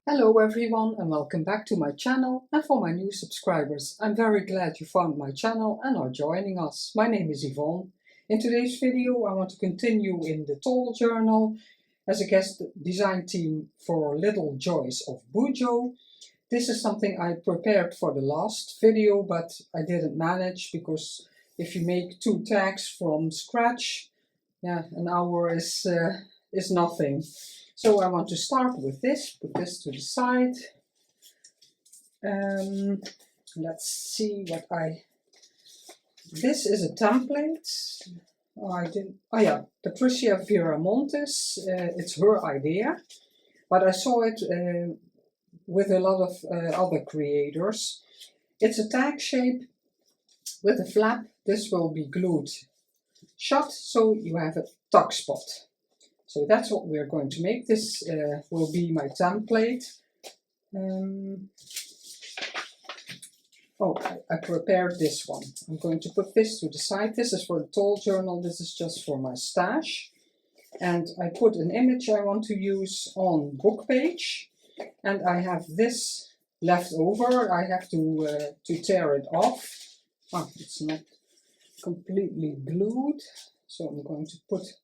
Hello everyone and welcome back to my channel, and for my new subscribers, I'm very glad you found my channel and are joining us. My name is Yvonne. In today's video I want to continue in the Tall Journal as a guest design team for Little Joys of Bujo. This is something I prepared for the last video, but I didn't manage because if you make 2 tags from scratch, an hour is nothing. So I want to start with this, put this to the side. Let's see what this is a template. Patricia Viramontes, it's her idea, but I saw it with a lot of other creators. It's a tag shape with a flap. This will be glued shut, so you have a tuck spot. So that's what we're going to make. This will be my template. I prepared this one. I'm going to put this to the side. This is for the Tall Journal. This is just for my stash. And I put an image I want to use on book page. And I have this left over. I have to tear it off. It's not completely glued. So I'm going to put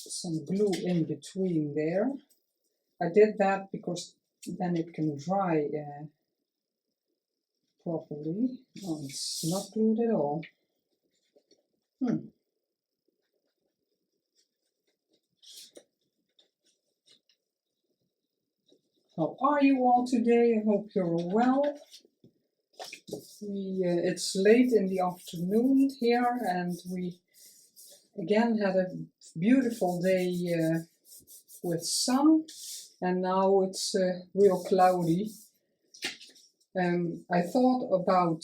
some glue in between there. I did that because then it can dry properly. Oh, it's not glued at all. How are you all today? I hope you're well. It's late in the afternoon here, and we again had a beautiful day with sun, and now it's real cloudy. I thought about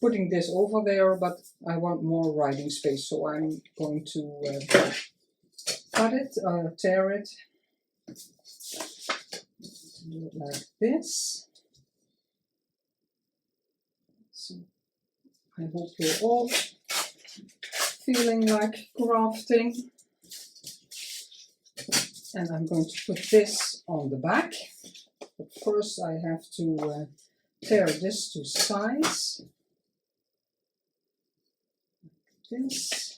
putting this over there, but I want more writing space, so I'm going to cut it, tear it, do it like this. So I hope you're all feeling like crafting. And I'm going to put this on the back. But first I have to tear this to size. This.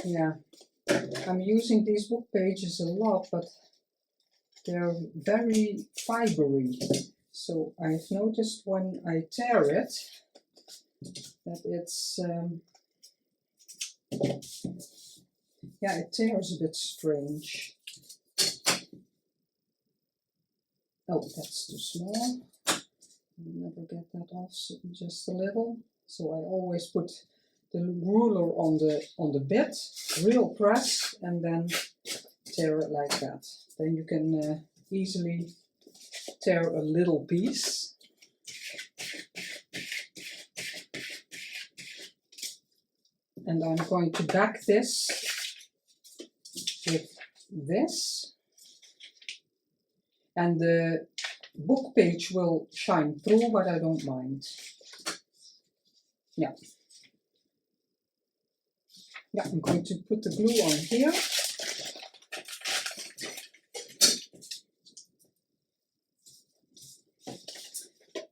Yeah, I'm using these book pages a lot, but they're very fibery. So I've noticed when I tear it, that it's it tears a bit strange. Oh, that's too small. I'll never get that off, so just a little. So I always put the ruler on the bit, real press, and then tear it like that. Then you can easily tear a little piece. And I'm going to back this with this. And the book page will shine through, but I don't mind. Yeah, I'm going to put the glue on here.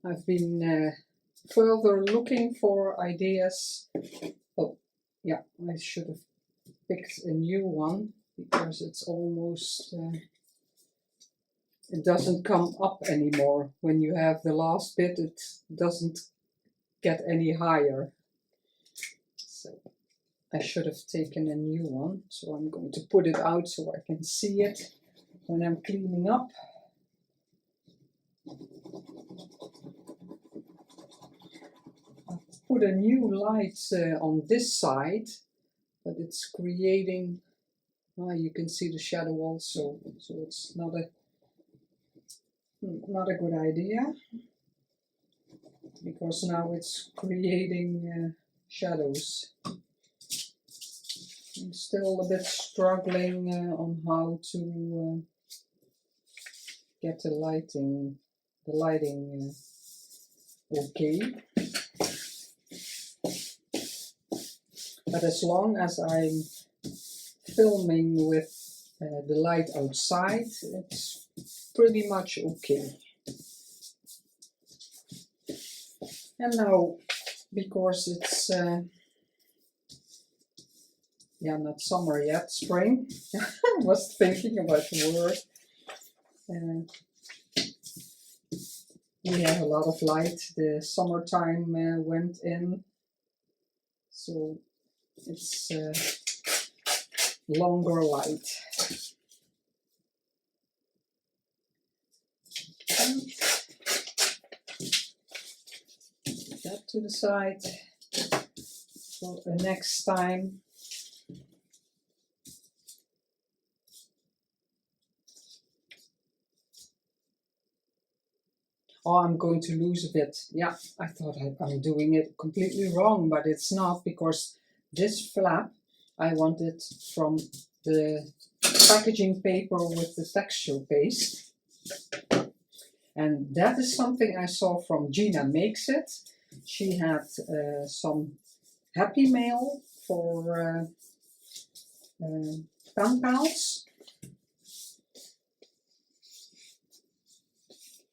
I've been further looking for ideas. Oh, yeah, I should have picked a new one because it's almost, it doesn't come up anymore. When you have the last bit, it doesn't get any higher. So I should have taken a new one. So I'm going to put it out so I can see it when I'm cleaning up. Put a new light on this side, but it's creating, you can see the shadow also, so it's not a good idea, because now it's creating shadows. I'm still a bit struggling on how to get the lighting okay. But as long as I'm filming with the light outside, it's pretty much okay. And now, because it's yeah, not summer yet, spring. I was thinking about the word. We have a lot of light. The summertime went in, so it's longer light. And that to the side for the next time. Oh, I'm going to lose a bit. Yeah, I thought I'm doing it completely wrong, but it's not, because this flap I wanted from the packaging paper with the texture paste. And that is something I saw from Gina Makes It. She had some Happy Mail for pen pals.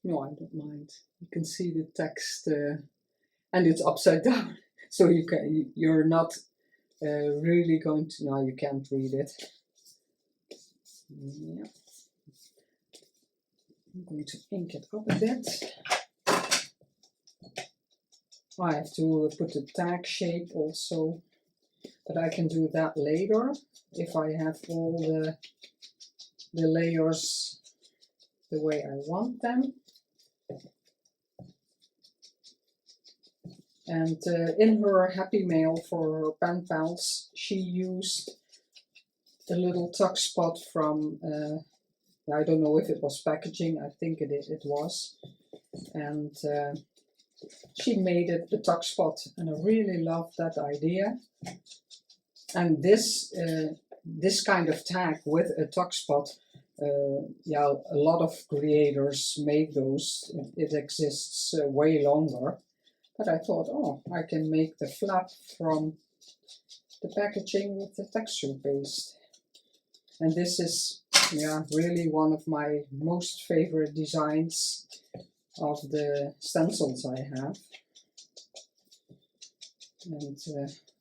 No, I don't mind. You can see the text, and it's upside down, so you're not really going to. No, you can't read it. Yeah. I'm going to ink it up a bit. I have to put the tag shape also, but I can do that later if I have all the layers the way I want them. And in her Happy Mail for her pen pals, she used a little tuck spot from, I don't know if it was packaging, I think it was. And she made it a tuck spot, and I really love that idea. And this kind of tag with a tuck spot, yeah, a lot of creators make those. It exists way longer. But I thought, oh, I can make the flap from the packaging with the texture paste. And this is, yeah, really one of my most favorite designs of the stencils I have. And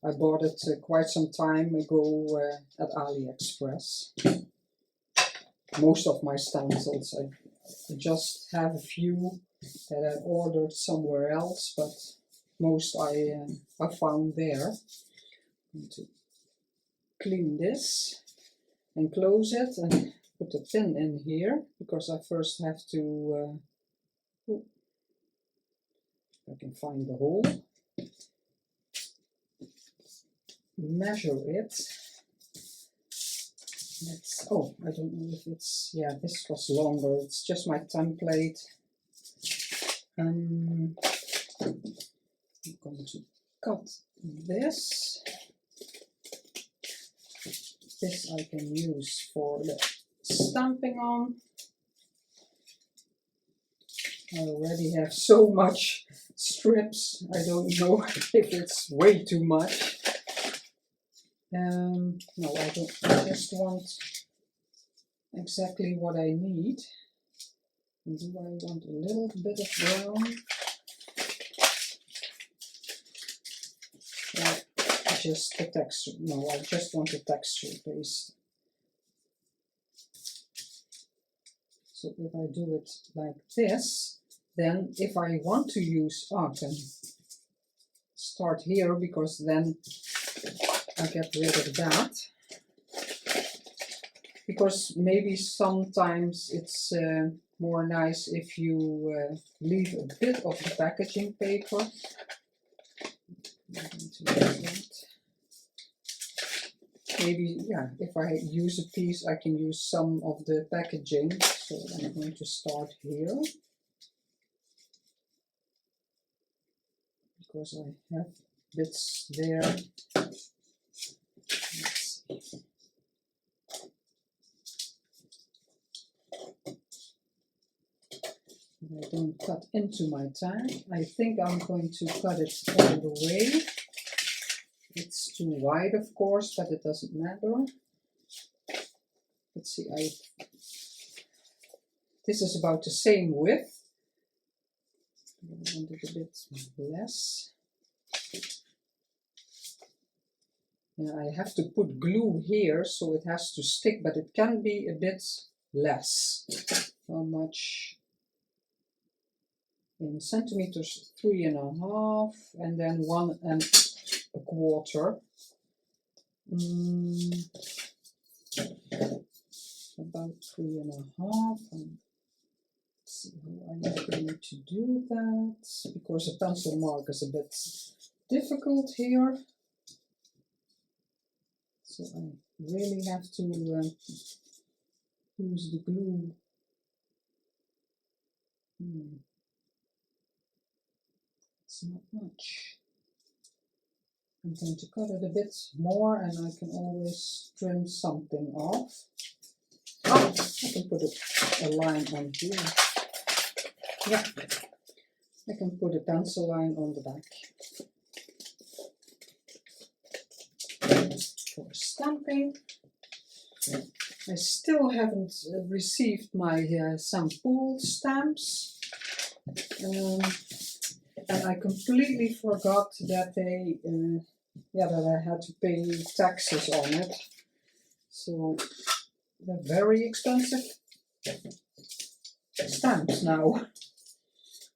I bought it quite some time ago at AliExpress. Most of my stencils, I just have a few that I ordered somewhere else, but most I found there. I'm going to clean this and close it and put the pin in here, because I first have to, if I can find the hole, measure it. Oh, I don't know if it's, yeah, this was longer, it's just my template. I'm going to cut this. This I can use for the stamping on. I already have so much strips, I don't know if it's way too much. No, I don't. I just want exactly what I need. Do I want a little bit of brown? Or just the texture? No, I just want the texture paste. So if I do it like this, then if I want to use, I can start here, because then I get rid of that. Because maybe sometimes it's more nice if you leave a bit of the packaging paper. Maybe, yeah, if I use a piece, I can use some of the packaging. So I'm going to start here, because I have bits there. I don't cut into my tag. I think I'm going to cut it all the way. It's too wide, of course, but it doesn't matter. let's see, this is about the same width. I want it a bit less. Yeah, I have to put glue here so it has to stick, but it can be a bit less. How much? In centimeters, 3.5, and then 1.25. About 3.5. Let's see how I'm going to do that, because a pencil mark is a bit difficult here. So I really have to use the glue. It's not much. I'm going to cut it a bit more, and I can always trim something off. Oh, I can put a line on here. Yeah, I can put a pencil line on the back. For stamping, I still haven't received my sample stamps. And I completely forgot that that I had to pay taxes on it. So they're very expensive stamps now,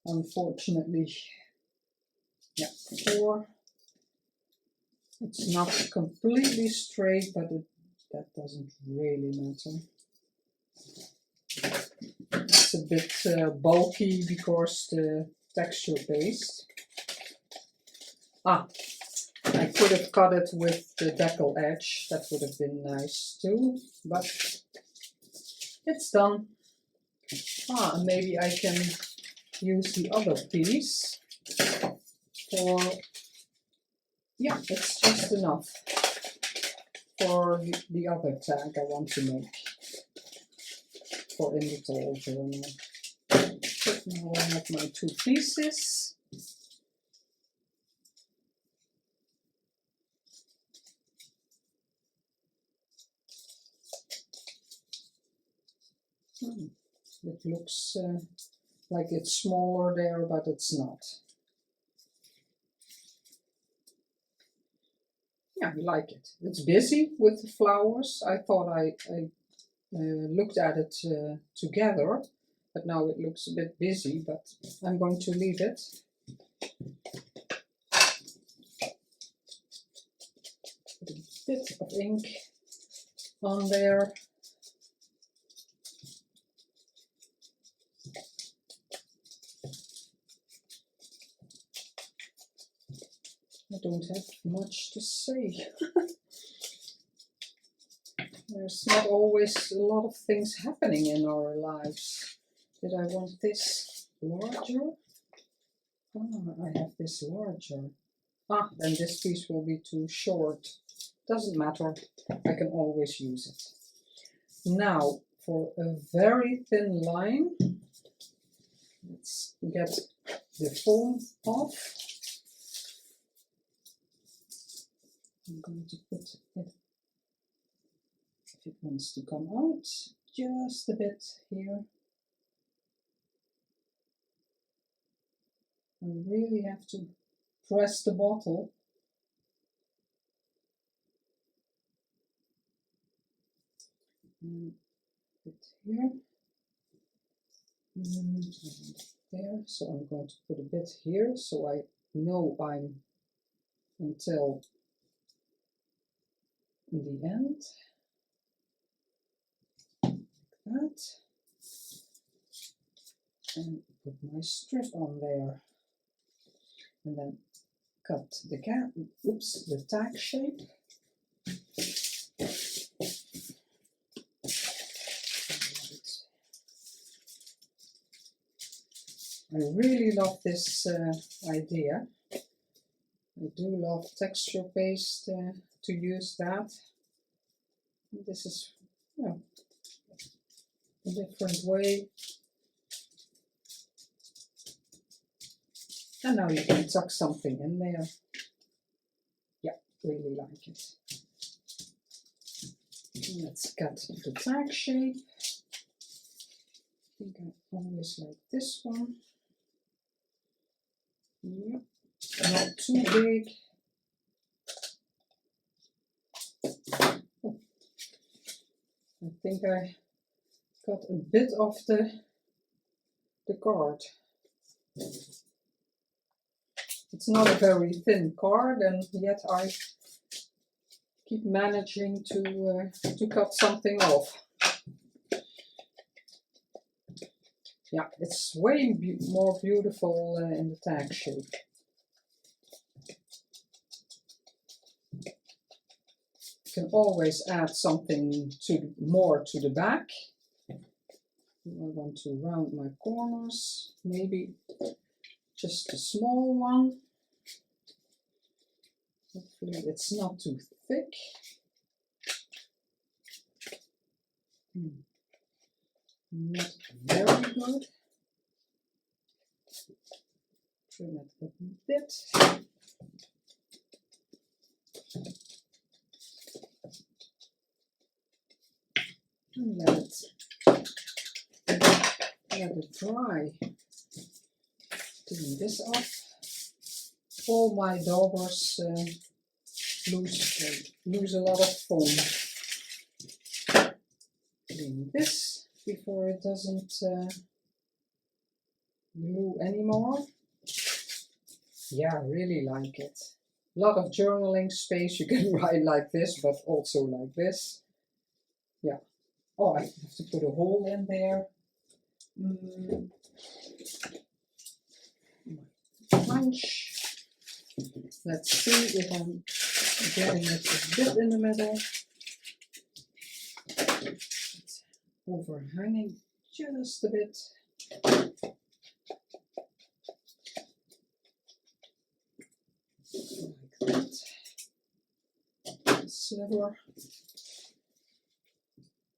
unfortunately. Yeah, 4. It's not completely straight, but that doesn't really matter. It's a bit bulky because the texture paste. I could have cut it with the decal edge. That would have been nice too, but it's done. And maybe I can use the other piece for, yeah, it's just enough for the other tag I want to make for in the tall journal. But now I have my 2 pieces. It looks like it's smaller there, but it's not. Yeah, I like it. It's busy with the flowers. I thought I looked at it together, but now it looks a bit busy, but I'm going to leave it. Put a bit of ink on there. I don't have much to say. There's not always a lot of things happening in our lives. Did I want this larger? I have this larger. Then this piece will be too short. Doesn't matter. I can always use it. Now, for a very thin line, let's get the foam off. I'm going to put it, if it wants to come out, just a bit here. I really have to press the bottle. And put here. And there. So I'm going to put a bit here so I know I'm until the end. Like that. And put my strip on there. And then cut the the tag shape. I really love this idea. I do love texture paste to use that. This is, you know, a different way. And now you can tuck something in there. Yeah, really like it. Let's cut the tag shape. I think I always like this one. Yep, not too big. Oh, I think I got a bit of the card. It's not a very thin card, and yet I keep managing to cut something off. Yeah, it's way more beautiful in the tag shape. You can always add something more to the back. I want to round my corners, maybe just a small one. Hopefully it's not too thick. Not very good. Trim it a bit. And let it dry. Clean this off. All my daubers lose a lot of foam. Clean this before it doesn't glue anymore. Yeah, I really like it. A lot of journaling space. You can write like this, but also like this. Yeah. Oh, I have to put a hole in there. Punch. Let's see if I'm getting it a bit in the middle. It's overhanging just a bit. Like that. Sliver.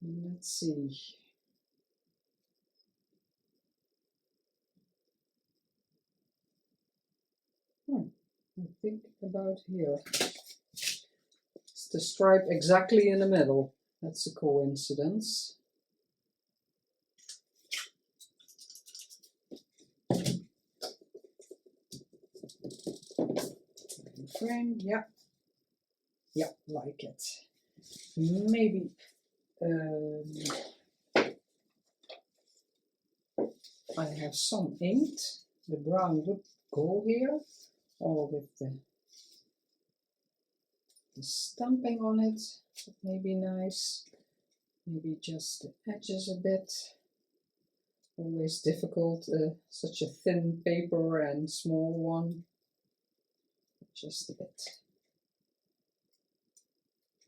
Let's see. I think about here. It's the stripe exactly in the middle. That's a coincidence. Frame, yeah. Yeah, like it. Maybe I have some inked. The brown would go here, or with the stamping on it. That may be nice. Maybe just the edges a bit. Always difficult, such a thin paper and small one. Just a bit.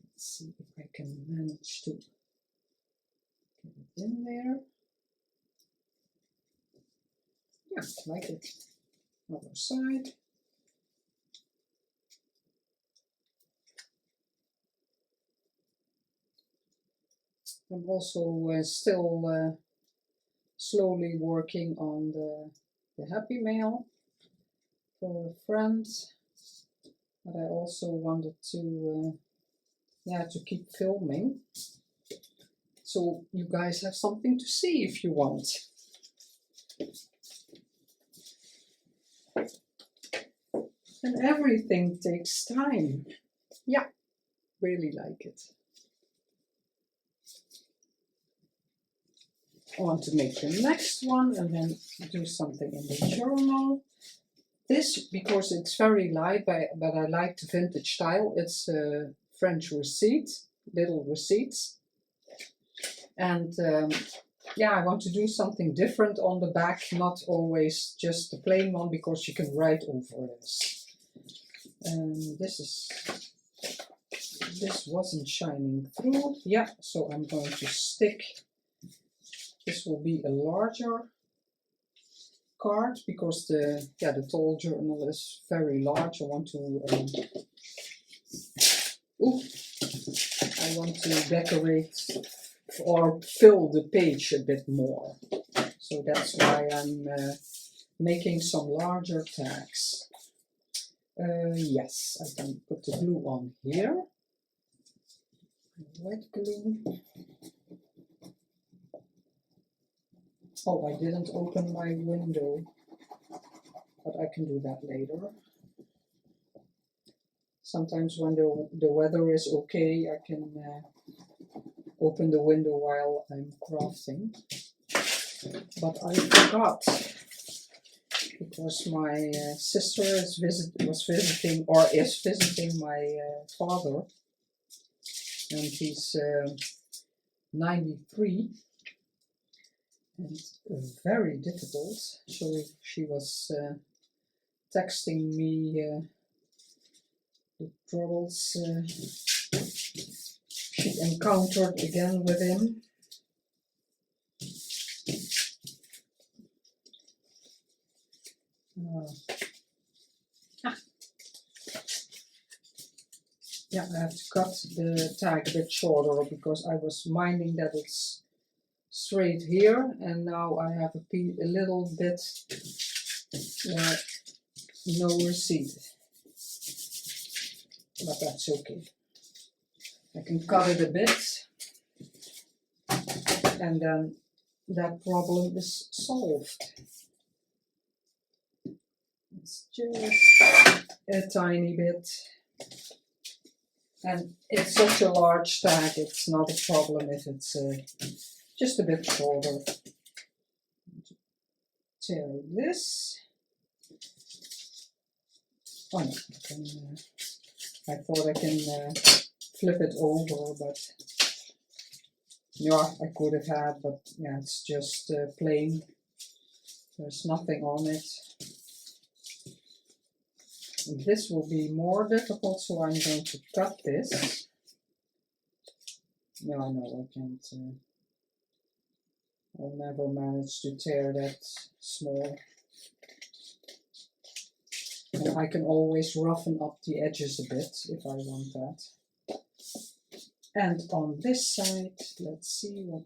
Let's see if I can manage to get it in there. Yeah, like it. Other side. I'm also still slowly working on the happy mail for a friend, but I also wanted to to keep filming, so you guys have something to see if you want. And everything takes time. Yeah, really like it. I want to make the next one and then do something in the journal. This, because it's very light, but I like the vintage style. It's French receipt, little receipts. And yeah, I want to do something different on the back, not always just the plain one, because you can write over this. This wasn't shining through. Yeah, so I'm going to stick. This will be a larger card because the tall journal is very large. I want to decorate or fill the page a bit more. So that's why I'm making some larger tags. Yes, I can put the glue on here. Wet glue. Oh, I didn't open my window, but I can do that later. Sometimes when the weather is okay, I can open the window while I'm crafting. But I forgot, because my sister is visiting my father, and he's 93 and very difficult. So she was texting me the troubles she encountered again with him. Yeah, I have to cut the tag a bit shorter because I was minding that it's straight here, and now I have a little bit no receipt. But that's okay. I can cut it a bit, and then that problem is solved. It's just a tiny bit. And it's such a large tag, it's not a problem if it's just a bit shorter. Tear this. Oh no, I thought I can flip it over, but yeah, I could have had, but yeah, it's just plain. There's nothing on it. And this will be more difficult, so I'm going to cut this. No, I can't. I'll never manage to tear that small. And I can always roughen up the edges a bit if I want that. And on this side, let's see what,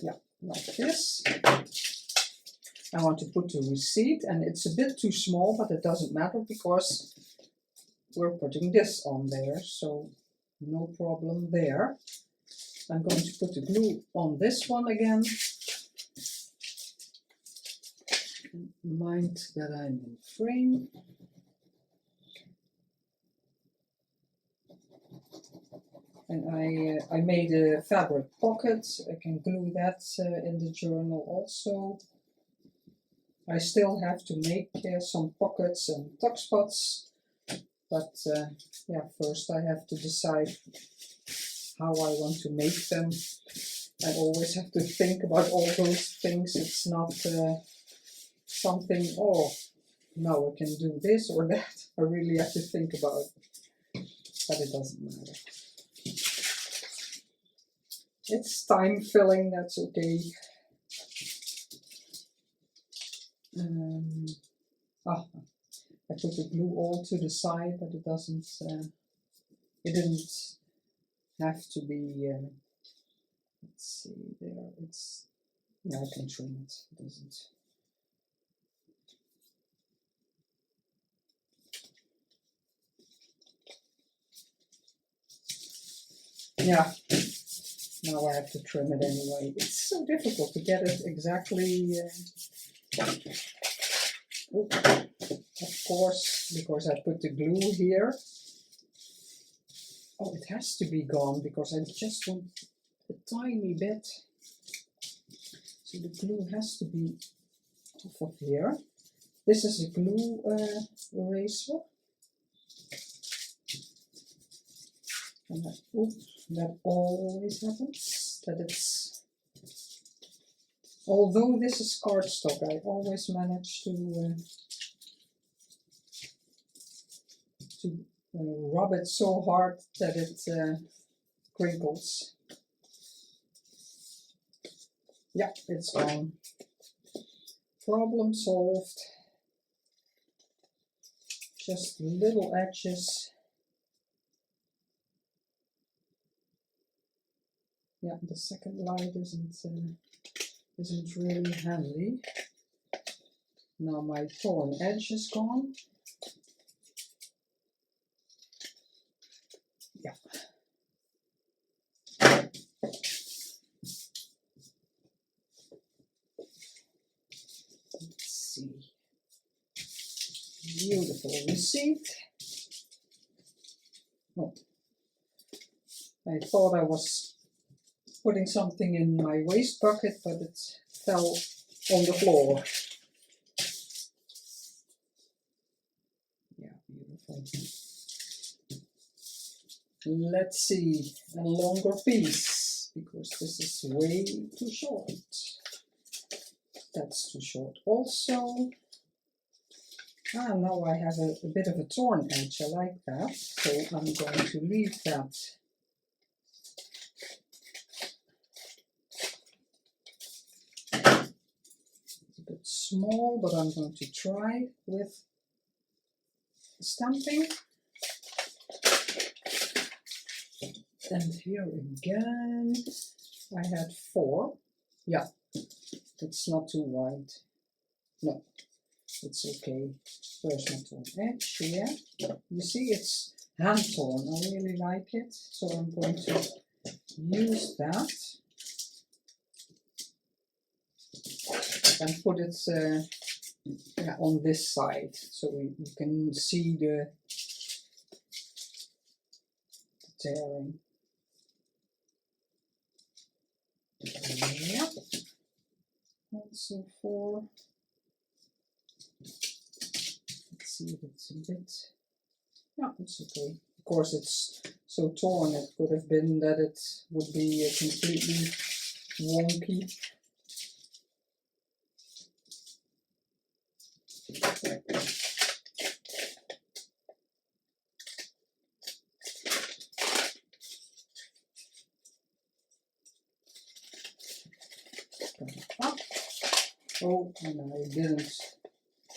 yeah, like this. I want to put the receipt, and it's a bit too small, but it doesn't matter because we're putting this on there, so no problem there. I'm going to put the glue on this one again. Mind that I'm in frame. And I made a fabric pocket. I can glue that in the journal also. I still have to make some pockets and tuck spots, but yeah, first I have to decide how I want to make them. I always have to think about all those things. It's not something, oh, now I can do this or that. I really have to think about it, but it doesn't matter. It's time filling, that's okay. I put the glue all to the side, but it doesn't, it didn't have to be, let's see there, it's, yeah, I can trim it, it doesn't. Yeah, now I have to trim it anyway. It's so difficult to get it exactly, of course, because I put the glue here. Oh, it has to be gone because I just want a tiny bit. So the glue has to be off of here. This is a glue eraser. And that always happens, that it's, although this is cardstock, I always manage to rub it so hard that it crinkles. Yeah, it's gone. Problem solved. Just little edges. Yeah, the second light isn't really handy. Now my torn edge is gone. Yeah. Beautiful receipt. Oh, I thought I was putting something in my waste bucket, but it fell on the floor. Yeah, beautiful. Let's see, a longer piece, because this is way too short. That's too short also. Ah, now I have a bit of a torn edge, I like that, so I'm going to leave that. It's a bit small, but I'm going to try with stamping. And here again, I had 4. Yeah, it's not too wide. No, it's okay. Where's my torn edge? Yeah, you see it's hand torn. I really like it, so I'm going to use that and put it yeah, on this side, so you can see the tearing. Yep. Also 4. Let's see if it's a bit. No, it's okay. Of course, it's so torn. It could have been that it would be completely wonky. Up. Oh, and I didn't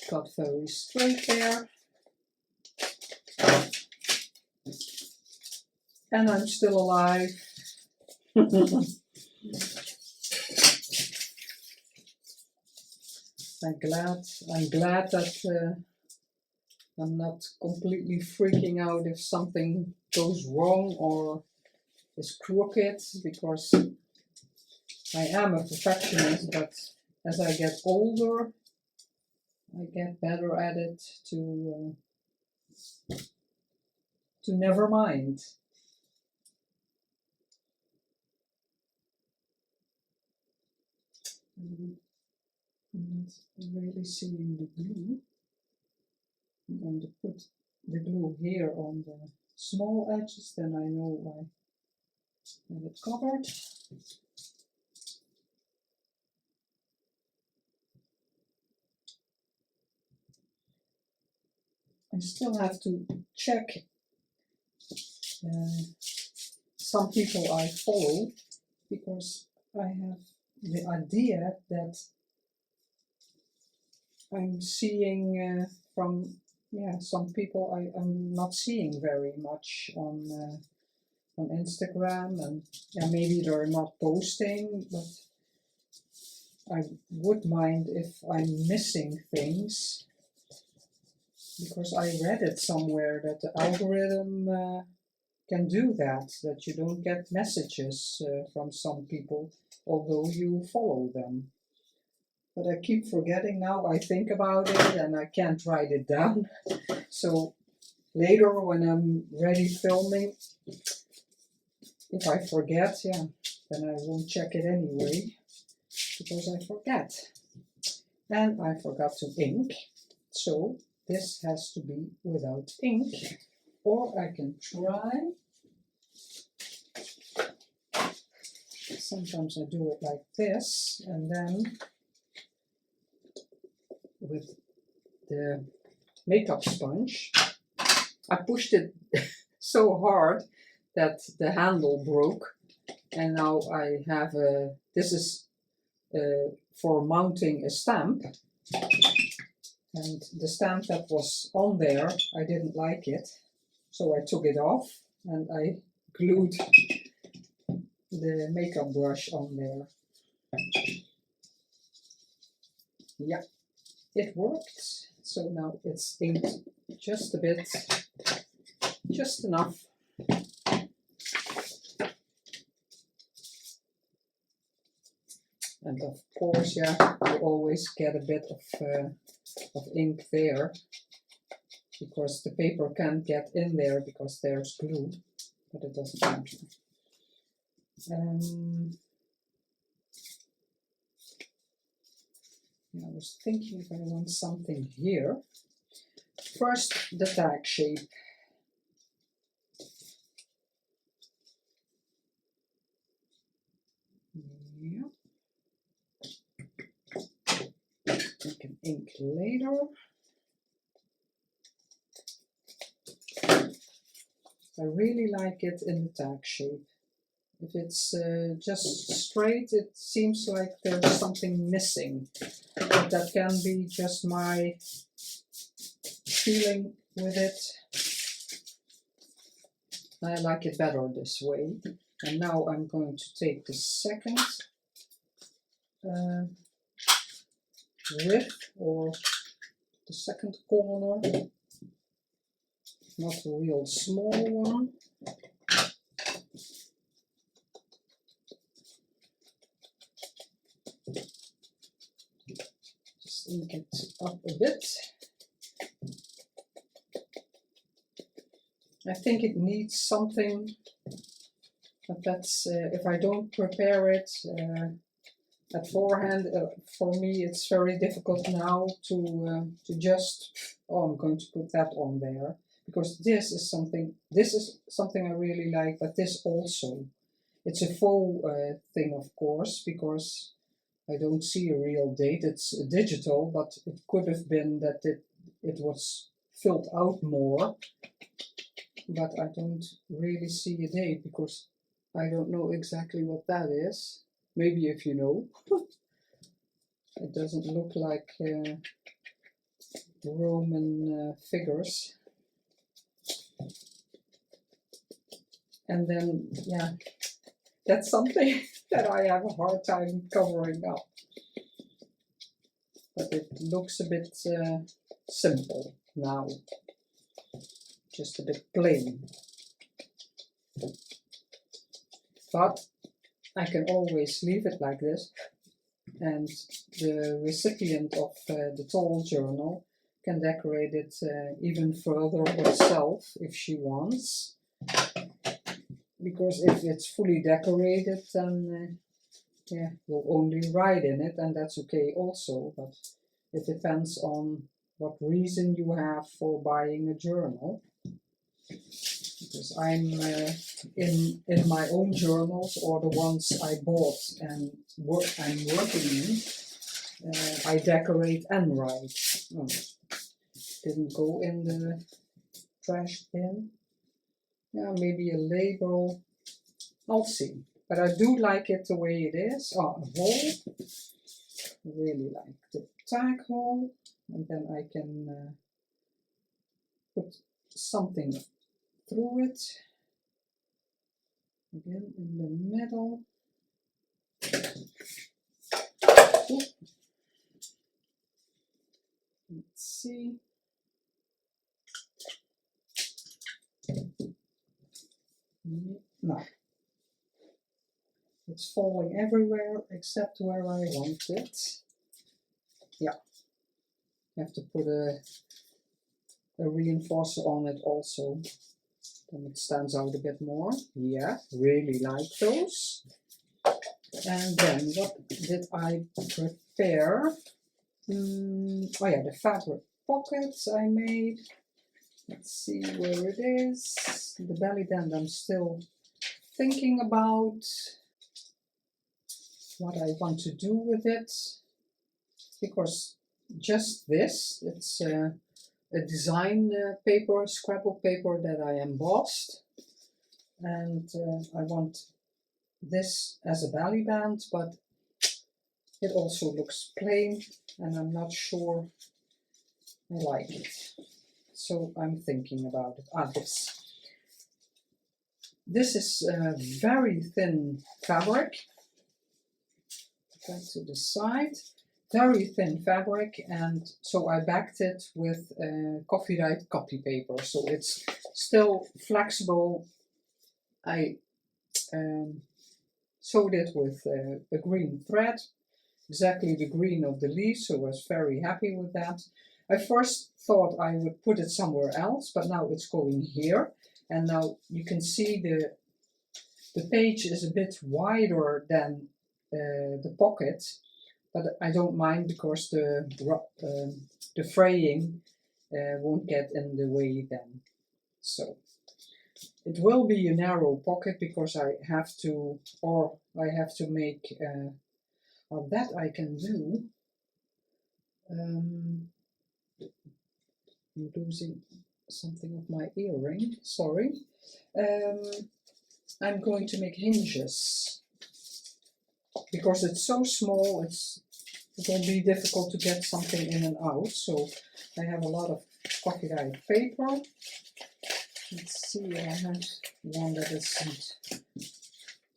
cut very straight there. And I'm still alive. I'm glad that I'm not completely freaking out if something goes wrong or is crooked, because I am a perfectionist, but as I get older, I get better at it to never mind. I'm not really seeing the glue. I'm going to put the glue here on the small edges, then I know I have it covered. I still have to check some people I follow, because I have the idea that I'm seeing from some people I'm not seeing very much on Instagram, and maybe they're not posting, but I would mind if I'm missing things, because I read it somewhere that the algorithm can do that you don't get messages from some people, although you follow them. But I keep forgetting now. I think about it and I can't write it down. So later when I'm ready filming, if I forget, then I won't check it anyway, because I forget. And I forgot to ink. So this has to be without ink. Or I can try. Sometimes I do it like this, and then with the makeup sponge, I pushed it so hard that the handle broke, and now I have this is for mounting a stamp, and the stamp that was on there, I didn't like it, so I took it off and I glued the makeup brush on there. Yeah, it worked. So now it's inked just a bit, just enough. And of course, you always get a bit of ink there. because the paper can't get in there because there's glue, but it doesn't matter. I was thinking if I want something here. First, the tag shape. Yeah. I can ink later. I really like it in the tag shape. If it's just straight, it seems like there's something missing. But that can be just my feeling with it. I like it better this way. And now I'm going to take the second width, or the second corner, not a real small one. Just ink it up a bit. I think it needs something, but that's if I don't prepare it at forehand. For me, it's very difficult now to just. Oh, I'm going to put that on there because this is something I really like. But this also, it's a faux thing, of course, because I don't see a real date. It's digital, but it could have been that it was filled out more. But I don't really see a date because I don't know exactly what that is. Maybe if you know. It doesn't look like Roman figures. And then, yeah, that's something that I have a hard time covering up. But it looks a bit simple now. Just a bit plain. But I can always leave it like this, and the recipient of the tall journal can decorate it even further herself if she wants. Because if it's fully decorated, then yeah, you'll only write in it, and that's okay also. But it depends on what reason you have for buying a journal. Because I'm in my own journals, or the ones I bought and I'm working in, I decorate and write. Oh, didn't go in the trash bin. Yeah, maybe a label. I'll see. But I do like it the way it is. Oh, a hole. I really like the tag hole. And then I can put something through it. Again in the middle. Ooh. Let's see. No. It's falling everywhere except where I want it. Yeah. I have to put a reinforcer on it also. Then it stands out a bit more. Yeah, really like those. And then what did I prepare? Oh yeah, the fabric pockets I made. Let's see where it is. The belly band I'm still thinking about what I want to do with it. Because just this, it's a design paper, scrapbook paper that I embossed. And I want this as a belly band, but it also looks plain and I'm not sure I like it. So I'm thinking about it. This is very thin fabric. Back to the side. Very thin fabric, and so I backed it with coffee dyed copy paper, so it's still flexible. I sewed it with a green thread, exactly the green of the leaves, so I was very happy with that. I first thought I would put it somewhere else, but now it's going here. And now you can see the page is a bit wider than the pocket, but I don't mind because the fraying won't get in the way then. So it will be a narrow pocket because I have to make, well, that I can do. I'm losing something of my earring, sorry. I'm going to make hinges because it's so small, it will be difficult to get something in and out. So I have a lot of coffee dyed paper. Let's see, I have one that isn't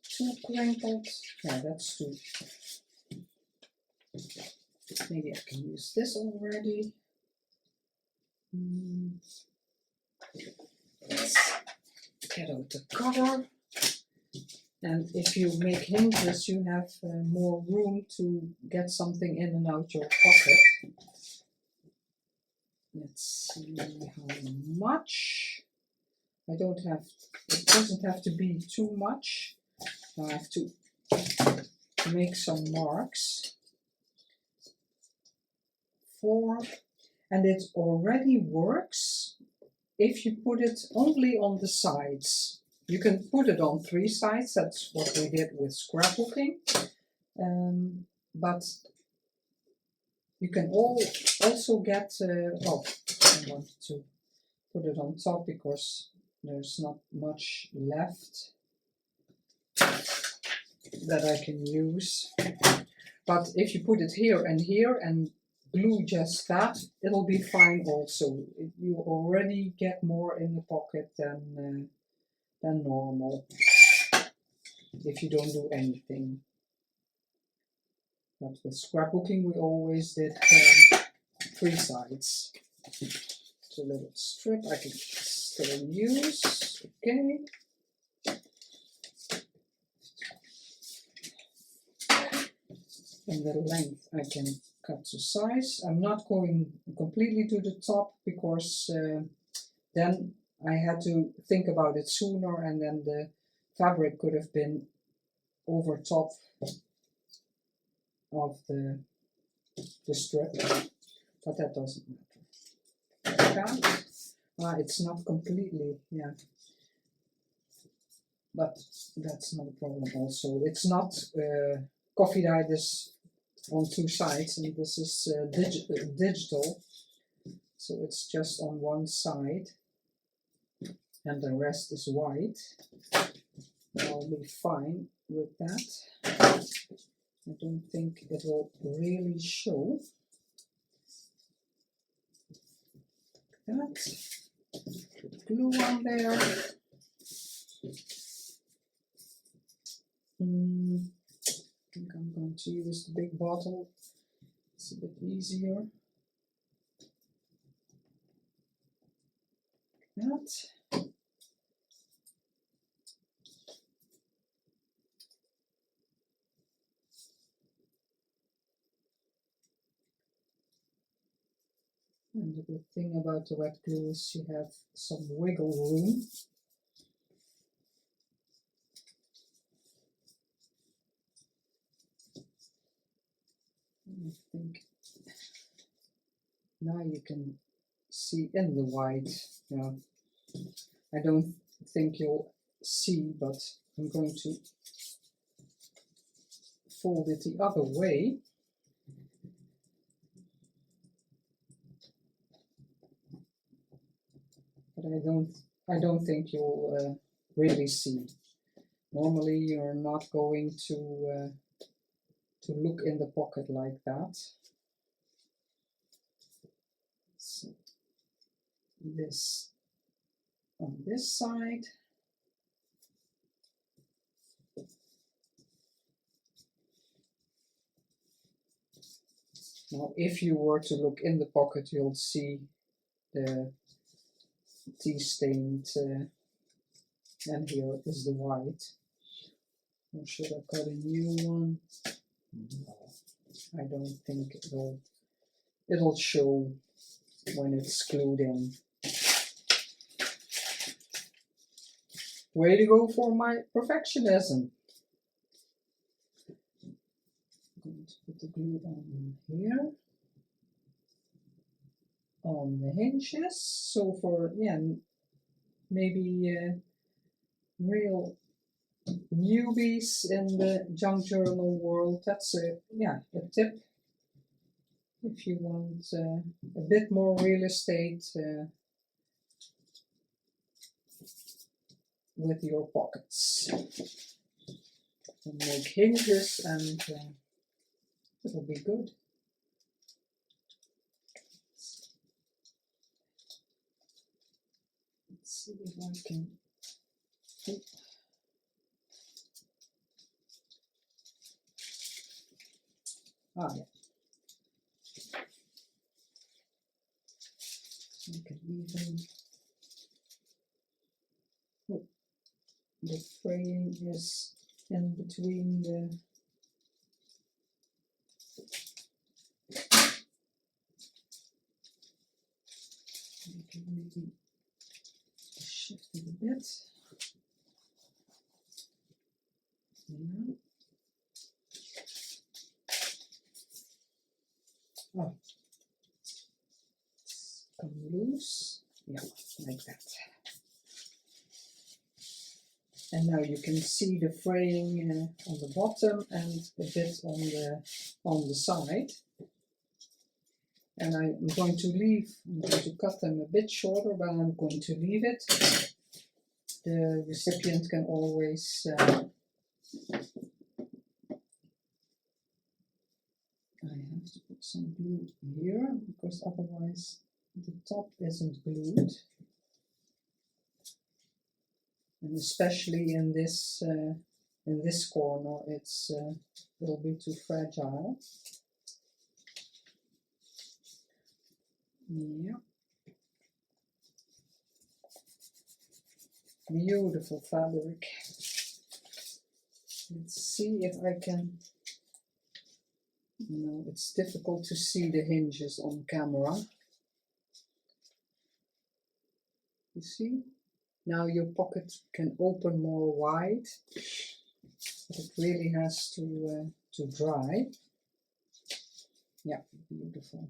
too crinkled. Yeah, that's too. Maybe I can use this already. Let's get out the cover. And if you make hinges, you have more room to get something in and out your pocket. Let's see how much. It doesn't have to be too much. I have to make some marks. 4, and it already works if you put it only on the sides. You can put it on 3 sides, that's what we did with scrapbooking, but you can also get, oh, I want to put it on top because there's not much left that I can use. But if you put it here and glue just that, it'll be fine also. You already get more in the pocket than normal if you don't do anything. But with scrapbooking we always did 3 sides. It's a little strip I can still use. Okay. And the length I can cut to size. I'm not going completely to the top because then I had to think about it sooner and then the fabric could have been over top of the strip, but that doesn't matter. Okay. It's not completely, yeah, but that's not a problem also. It's not coffee dyed is on 2 sides and this is digital, so it's just on 1 side and the rest is white. I'll be fine with that. I don't think it will really show. That. Put glue on there. I think I'm going to use the big bottle. It's a bit easier. That. And the good thing about the wet glue is you have some wiggle room. I think now you can see in the white. Yeah, I don't think you'll see, but I'm going to fold it the other way. But I don't think you'll really see. Normally you're not going to look in the pocket like that. So this on this side. Now if you were to look in the pocket, you'll see the tea stained and here is the white. Or should I cut a new one? No, I don't think it'll show. when it's glued in. Way to go for my perfectionism. I'm going to put the glue on here, on the hinges. So for, yeah, maybe real newbies in the junk journal world, that's a tip. If you want a bit more real estate with your pockets, and make hinges, and it'll be good. Let's see if I can. Ah, yeah. You can even. Oh, the fraying is in between the. You can maybe shift it a bit. Yeah. Oh, come loose. Yeah, like that. And now you can see the fraying on the bottom and a bit on the side. And I'm going to cut them a bit shorter, but I'm going to leave it. The recipient can always I have to put some glue here, because otherwise the top isn't glued. And especially in this corner, it'll be too fragile. Yeah. Beautiful fabric. Let's see if I can. No, it's difficult to see the hinges on camera. You see? Now your pocket can open more wide, but it really has to dry. Yeah, beautiful.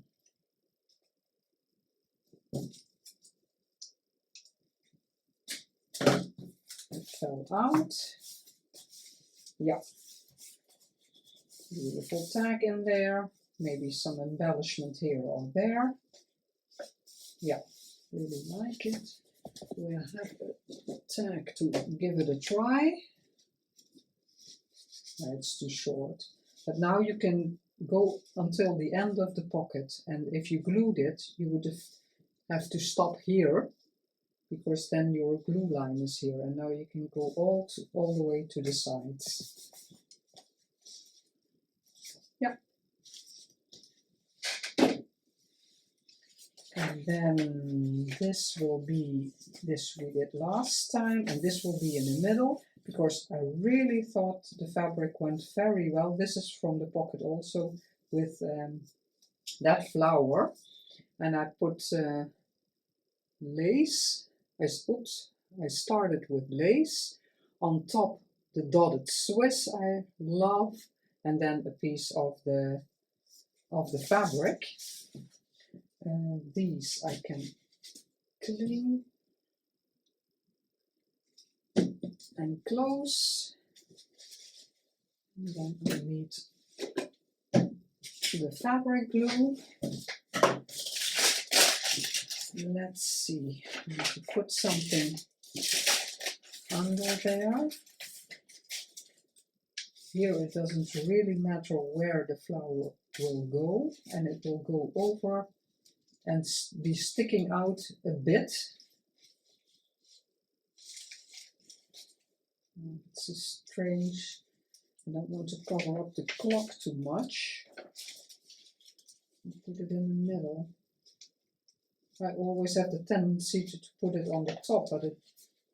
It fell out. Yeah. Beautiful tag in there. Maybe some embellishment here or there. Yeah, really like it. We'll have a tag to give it a try. No, it's too short. But now you can go until the end of the pocket, and if you glued it, you would have to stop here, because then your glue line is here, and now you can go all the way to the sides. Yeah. And then this will be, this we did last time, and this will be in the middle, because I really thought the fabric went very well. This is from the pocket also, with that flower, and I put lace. I started with lace, on top the dotted Swiss I love, and then a piece of the fabric. These I can clean and close. And then I need the fabric glue. Let's see, I need to put something under there. Here it doesn't really matter where the flower will go, and it will go over and be sticking out a bit. It's a strange, I don't want to cover up the clock too much. Put it in the middle. I always have the tendency to put it on the top, but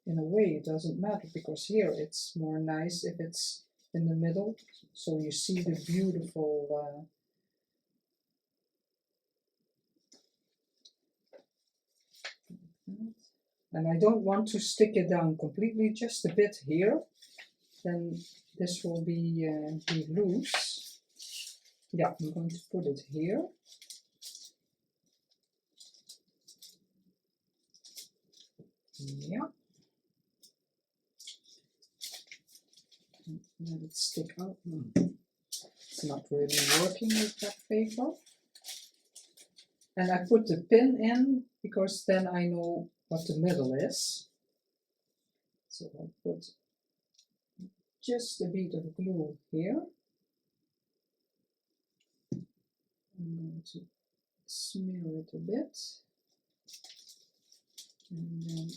in a way it doesn't matter, because here it's more nice if it's in the middle, so you see the beautiful And I don't want to stick it down completely, just a bit here. Then this will be loose. Yeah, I'm going to put it here. Yeah. And let it stick out. It's not really working with that paper. And I put the pin in because then I know what the middle is. So I'll put just a bit of glue here. I'm going to smear it a bit. And then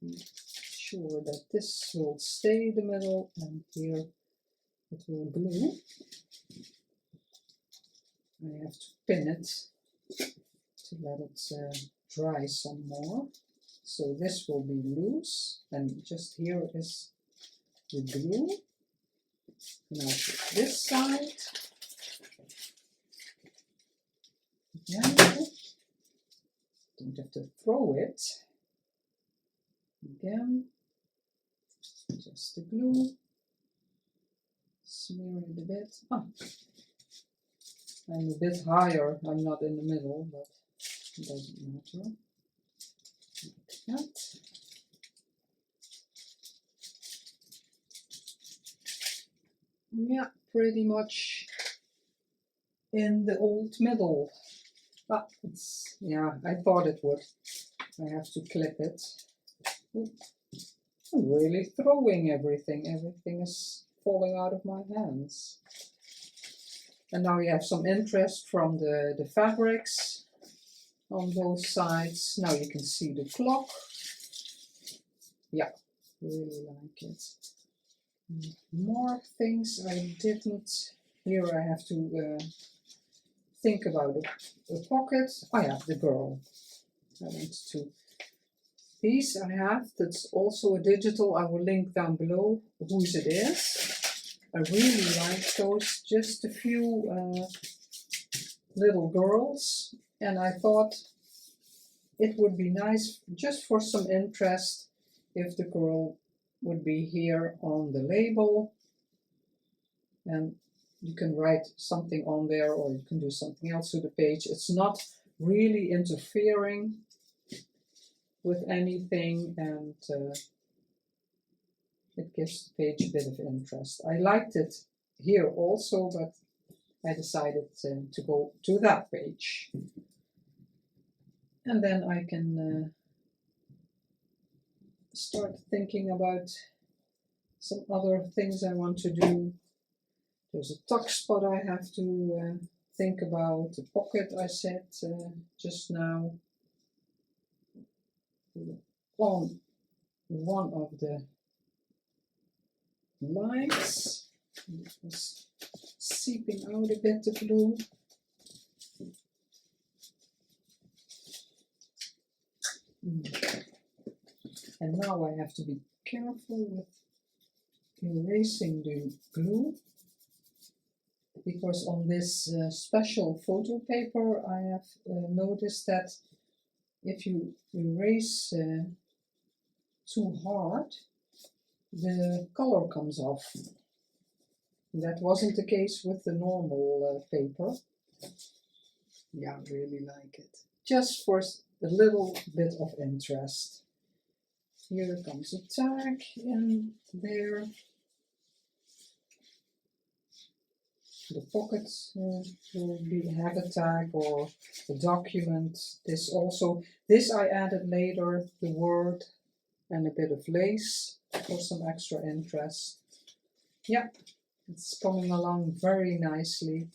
be sure that this will stay the middle, and here it will glue. I have to pin it to let it dry some more. So this will be loose, and just here is the glue. Now put this side. Again, don't have to throw it. Again, just the glue. Smear it a bit. I'm a bit higher, I'm not in the middle, but it doesn't matter. Like that. Yeah, pretty much in the old middle. It's, yeah, I thought it would. I have to clip it. Ooh, I'm really throwing everything. Everything is falling out of my hands. And now we have some interest from the fabrics on both sides. Now you can see the clock. Yeah, really like it. More things I didn't. Here I have to think about a pocket. Oh yeah, the girl. I want to. These I have. That's also a digital. I will link down below whose it is. I really like those, just a few little girls, and I thought it would be nice just for some interest if the girl would be here on the label, and you can write something on there or you can do something else to the page. It's not really interfering with anything, and it gives the page a bit of interest. I liked it here also, but I decided to go to that page. And then I can start thinking about some other things I want to do. There's a tuck spot I have to think about. The pocket I said just now. On one of the lines. It was seeping out a bit, the glue. And now I have to be careful with erasing the glue, because on this special photo paper I have noticed that if you erase too hard, the color comes off. That wasn't the case with the normal paper. Yeah, I really like it. Just for a little bit of interest. Here comes a tag in there. The pockets will have a tag or a document. This I added later, the word and a bit of lace for some extra interest. Yeah, it's coming along very nicely.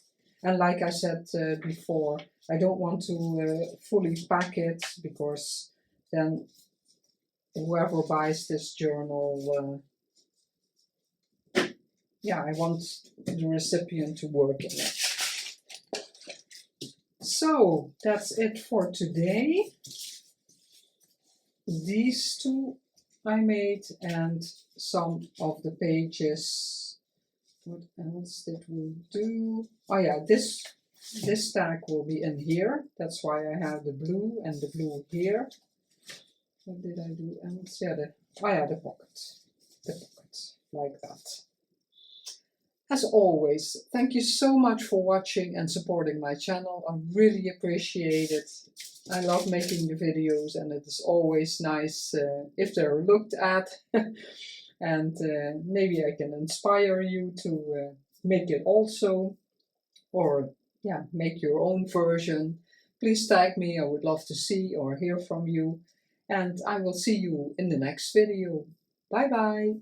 And like I said before, I don't want to fully pack it, because then whoever buys this journal, yeah, I want the recipient to work in it. So that's it for today. These two I made, and some of the pages. What else did we do? Oh yeah, this This tag will be in here. That's why I have the blue and the blue here. What did I do? And yeah, the pockets. The pockets, like that. As always, thank you so much for watching and supporting my channel. I really appreciate it. I love making the videos, and it is always nice if they're looked at. And maybe I can inspire you to make it also, or yeah, make your own version. Please tag me. I would love to see or hear from you. And I will see you in the next video. Bye bye.